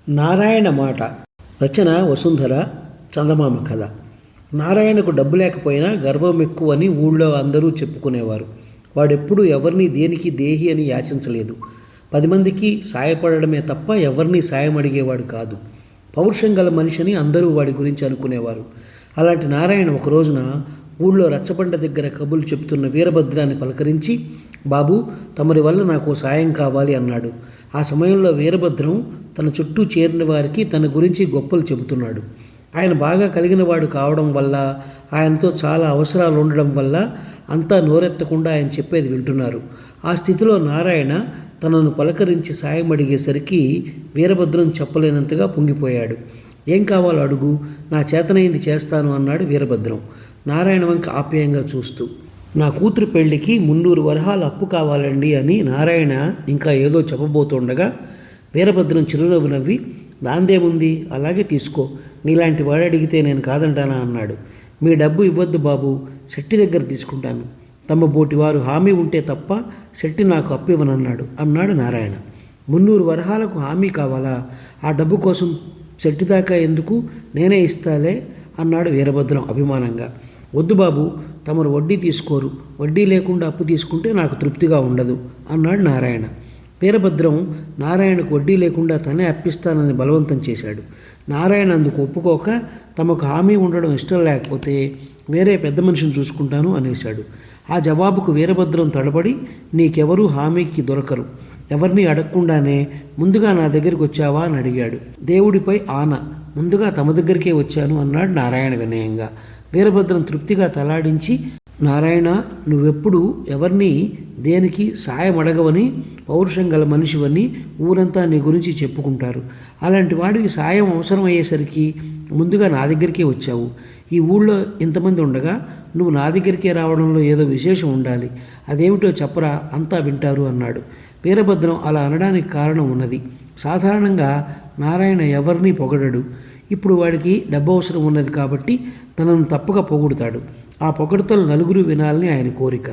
నారాయణ మాట. రచన వసుంధర. చందమామ కథ. నారాయణకు డబ్బు లేకపోయినా గర్వం ఎక్కువని ఊళ్ళో అందరూ చెప్పుకునేవారు. వాడెప్పుడు ఎవరిని దేనికి దేహి అని యాచించలేదు. 10 మందికి సాయపడడమే తప్ప ఎవరిని సాయం అడిగేవాడు కాదు. పౌరుషం గల మనిషిని అందరూ వాడి గురించి అనుకునేవారు. అలాంటి నారాయణ ఒక రోజున ఊళ్ళో రచ్చబండ దగ్గర కబుర్లు చెబుతున్న వీరభద్రాన్ని పలకరించి, బాబు, తమరి వల్ల నాకు సాయం కావాలి అన్నాడు. ఆ సమయంలో వీరభద్రం తన చుట్టూ చేరిన వారికి తన గురించి గొప్పలు చెబుతున్నాడు. ఆయన బాగా కలిగినవాడు కావడం వల్ల, ఆయనతో చాలా అవసరాలు ఉండడం వల్ల అంతా నోరెత్తకుండా ఆయన చెప్పేది వింటున్నారు. ఆ స్థితిలో నారాయణ తనను పలకరించి సాయం అడిగేసరికి వీరభద్రం చెప్పలేనంతగా పొంగిపోయాడు. ఏం కావాలో అడుగు, నా చేతనైంది చేస్తాను అన్నాడు వీరభద్రం నారాయణ వంక ఆప్యాయంగా చూస్తూ. నా కూతురు పెళ్లికి 300 వరహాలు అప్పు కావాలండి అని నారాయణ ఇంకా ఏదో చెప్పబోతుండగా వీరభద్రం చిరునవ్వు నవ్వి, దాందేముంది, అలాగే తీసుకో, నీలాంటి వాడు అడిగితే నేను కాదంటానా అన్నాడు. మీ డబ్బు ఇవ్వద్దు బాబు, శెట్టి దగ్గర తీసుకుంటాను. తమ బోటి వారు హామీ ఉంటే తప్ప శెట్టి నాకు అప్పు అన్నాడు నారాయణ. 300 వరహాలకు హామీ కావాలా? ఆ డబ్బు కోసం శెట్టి దాకా ఎందుకు, నేనే ఇస్తాలే అన్నాడు వీరభద్రం అభిమానంగా. వద్దు బాబు, తమరు వడ్డీ తీసుకోరు, వడ్డీ లేకుండా అప్పు తీసుకుంటే నాకు తృప్తిగా ఉండదు అన్నాడు నారాయణ. వీరభద్రం నారాయణకు వడ్డీ లేకుండా తనే అప్పిస్తానని బలవంతం చేశాడు. నారాయణ అందుకు ఒప్పుకోక, తమకు హామీ ఉండడం ఇష్టం లేకపోతే వేరే పెద్ద మనిషిని చూసుకుంటాను అనేశాడు. ఆ జవాబుకు వీరభద్రం తడబడి, నీకెవరూ హామీకి దొరకరు, ఎవరిని అడగకుండానే ముందుగా నా దగ్గరికి వచ్చావా అని అడిగాడు. దేవుడిపై ఆన, ముందుగా తమ దగ్గరికే వచ్చాను అన్నాడు నారాయణ వినయంగా. వీరభద్రం తృప్తిగా తలాడించి, నారాయణ, నువ్వెప్పుడు ఎవరిని దేనికి సాయం అడగవని, పౌరుషం గల మనిషివని ఊరంతా నీ గురించి చెప్పుకుంటారు. అలాంటి వాడికి సాయం అవసరం అయ్యేసరికి ముందుగా నా దగ్గరికే వచ్చావు. ఈ ఊళ్ళో ఇంతమంది ఉండగా నువ్వు నా దగ్గరికే రావడంలో ఏదో విశేషం ఉండాలి, అదేమిటో చెప్పరా, అంతా వింటారు అన్నాడు. వీరభద్రం అలా అనడానికి కారణం ఉన్నది. సాధారణంగా నారాయణ ఎవరిని పొగడడు. ఇప్పుడు వాడికి డబ్బు అవసరం ఉన్నది కాబట్టి తనను తప్పక పొగుడుతాడు. ఆ పొగడతలు నలుగురు వినాలని ఆయన కోరిక.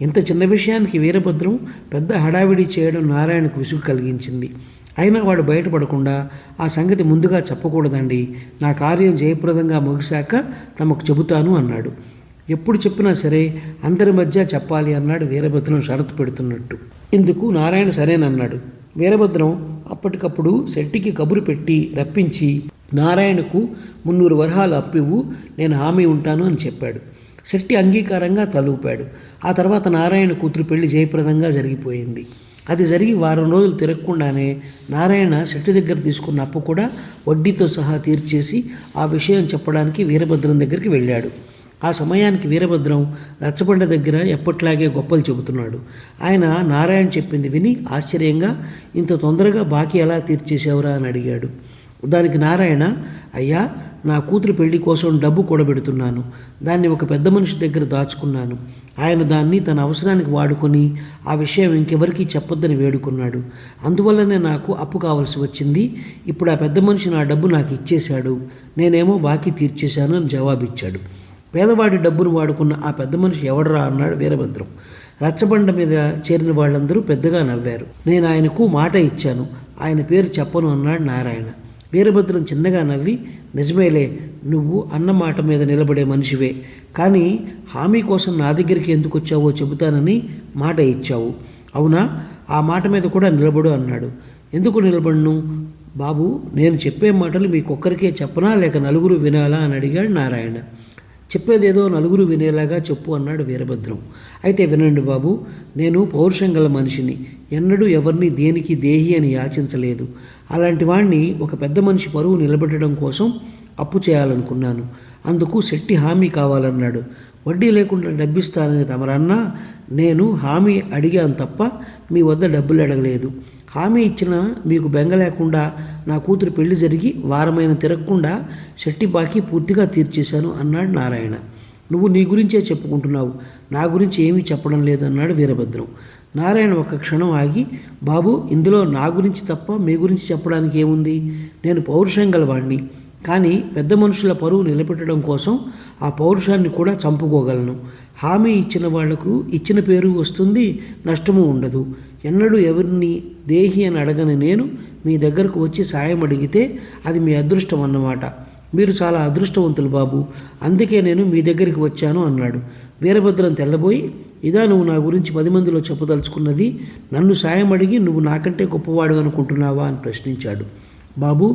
ఇంత చిన్న విషయానికి వీరభద్రం పెద్ద హడావిడి చేయడం నారాయణకు విసుగు కలిగించింది. అయినా వాడు బయటపడకుండా, ఆ సంగతి ముందుగా చెప్పకూడదండి, నా కార్యం జయప్రదంగా ముగిశాక తమకు చెబుతాను అన్నాడు. ఎప్పుడు చెప్పినా సరే అందరి మధ్య చెప్పాలి అన్నాడు వీరభద్రం షరతు పెడుతున్నట్టు. ఇందుకు నారాయణ సరేనన్నాడు. వీరభద్రం అప్పటికప్పుడు శెట్టికి కబురు పెట్టి రప్పించి, నారాయణకు 300 వరహాలు అప్పివ్వు, నేను హామీ ఉంటాను అని చెప్పాడు. శెట్టి అంగీకారంగా తలూపాడు. ఆ తర్వాత నారాయణ కూతురు పెళ్లి జయప్రదంగా జరిగిపోయింది. అది జరిగి వారం రోజులు తిరగకుండానే నారాయణ శెట్టి దగ్గర తీసుకున్న అప్పు కూడా వడ్డీతో సహా తీర్చేసి ఆ విషయం చెప్పడానికి వీరభద్రం దగ్గరికి వెళ్ళాడు. ఆ సమయానికి వీరభద్రం రచ్చబండ దగ్గర ఎప్పట్లాగే గొప్పలు చెబుతున్నాడు. ఆయన నారాయణ చెప్పింది విని ఆశ్చర్యంగా, ఇంత తొందరగా బాకీ ఎలా తీర్చేసేవరా అని అడిగాడు. దానికి నారాయణ, అయ్యా, నా కూతురు పెళ్లి కోసం డబ్బు కూడబెడుతున్నాను, దాన్ని ఒక పెద్ద మనిషి దగ్గర దాచుకున్నాను. ఆయన దాన్ని తన అవసరానికి వాడుకొని ఆ విషయం ఇంకెవరికీ చెప్పొద్దని వేడుకున్నాడు. అందువల్లనే నాకు అప్పు కావలసి వచ్చింది. ఇప్పుడు ఆ పెద్ద మనిషి నా డబ్బు నాకు ఇచ్చేశాడు, నేనేమో బాకీ తీర్చేశాను అని జవాబిచ్చాడు. పేదవాడి డబ్బును వాడుకున్న ఆ పెద్ద మనిషి ఎవడరా అన్నాడు వీరభద్రం. రచ్చబండ మీద చేరిన వాళ్ళందరూ పెద్దగా నవ్వారు. నేను ఆయనకు మాట ఇచ్చాను, ఆయన పేరు చెప్పను అన్నాడు నారాయణ. వీరభద్రం చిన్నగా నవ్వి, నిజమేలే, నువ్వు అన్న మాట మీద నిలబడే మనిషివే, కానీ హామీ కోసం నా దగ్గరికి ఎందుకు వచ్చావో చెబుతానని మాట ఇచ్చావు, అవునా? ఆ మాట మీద కూడా నిలబడు అన్నాడు. ఎందుకు నిలబడను బాబు, నేను చెప్పే మాటలు మీకొక్కరికే చెప్పనా లేక నలుగురు వినాలా అని అడిగాడు నారాయణ. చెప్పేదేదో నలుగురు వినేలాగా చెప్పు అన్నాడు వీరభద్రం. అయితే వినండి బాబు, నేను పౌరుషం గల మనిషిని, ఎన్నడూ ఎవరిని దేనికి దేహి అని యాచించలేదు. అలాంటి వాణ్ణి ఒక పెద్ద మనిషి పరువు నిలబెట్టడం కోసం అప్పు చేయాలనుకున్నాను. అందుకు శెట్టి హామీ కావాలన్నాడు. వడ్డీ లేకుండా డబ్బిస్తానని తమరన్నా, నేను హామీ అడిగాను తప్ప మీ వద్ద డబ్బులు అడగలేదు. హామీ ఇచ్చిన మీకు బెంగ లేకుండా నా కూతురు పెళ్లి జరిగి వారమైన తిరగకుండా శెట్టి బాకీ పూర్తిగా తీర్చేశాను అన్నాడు నారాయణ. నువ్వు నీ గురించే చెప్పుకుంటున్నావు, నా గురించి ఏమీ చెప్పడం లేదు అన్నాడు వీరభద్రం. నారాయణ ఒక క్షణం ఆగి, బాబు, ఇందులో నా గురించి తప్ప మీ గురించి చెప్పడానికి ఏముంది? నేను పౌరుషం గలవాణ్ణి, కానీ పెద్ద మనుషుల పరువు నిలబెట్టడం కోసం ఆ పౌరుషాన్ని కూడా చంపుకోగలను. హామీ ఇచ్చిన వాళ్లకు ఇచ్చిన పేరు వస్తుంది, నష్టము ఉండదు. ఎన్నడూ ఎవరిని దేహి అని అడగని నేను మీ దగ్గరకు వచ్చి సాయం అడిగితే అది మీ అదృష్టం అన్నమాట. మీరు చాలా అదృష్టవంతులు బాబు, అందుకే నేను మీ దగ్గరికి వచ్చాను అన్నాడు. వీరభద్రం తెల్లబోయి, ఇదా నువ్వు నా గురించి 10 మందిలో చెప్పదలుచుకున్నది? నన్ను సాయం అడిగి నువ్వు నాకంటే గొప్పవాడు అనుకుంటున్నావా అని ప్రశ్నించాడు. బాబు,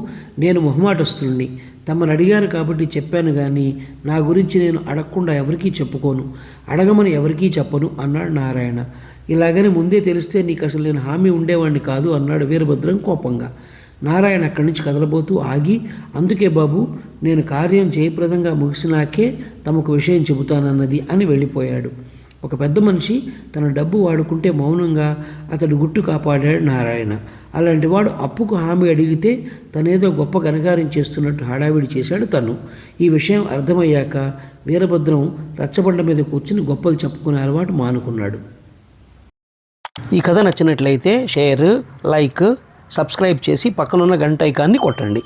నేను మొహమాటస్తుల్ని, తమను అడిగారు కాబట్టి చెప్పాను, కానీ నా గురించి నేను అడగకుండా ఎవరికీ చెప్పుకోను, అడగమని ఎవరికీ చెప్పను అన్నాడు నారాయణ. ఇలాగని ముందే తెలిస్తే నీకు అసలు నేను హామీ ఉండేవాడిని కాదు అన్నాడు వీరభద్రం కోపంగా. నారాయణ అక్కడి నుంచి కదలబోతూ ఆగి, అందుకే బాబు, నేను కార్యం జయప్రదంగా ముగిసినాకే తమకు విషయం చెబుతానన్నది అని వెళ్ళిపోయాడు. ఒక పెద్ద మనిషి తన డబ్బు వాడుకుంటే మౌనంగా అతడు గుట్టు కాపాడాడు నారాయణ. అలాంటి వాడు అప్పుకు హామీ అడిగితే తనేదో గొప్ప ఘనకార్యం చేస్తున్నట్టు హడావిడి చేశాడు తను. ఈ విషయం అర్థమయ్యాక వీరభద్రం రచ్చబండ మీద కూర్చుని గొప్పలు చెప్పుకునే అలవాటు మానుకున్నాడు. ఈ కథ నచ్చినట్లయితే షేర్, లైక్, సబ్స్క్రైబ్ చేసి పక్కనున్న గంట ఐకాన్ని కొట్టండి.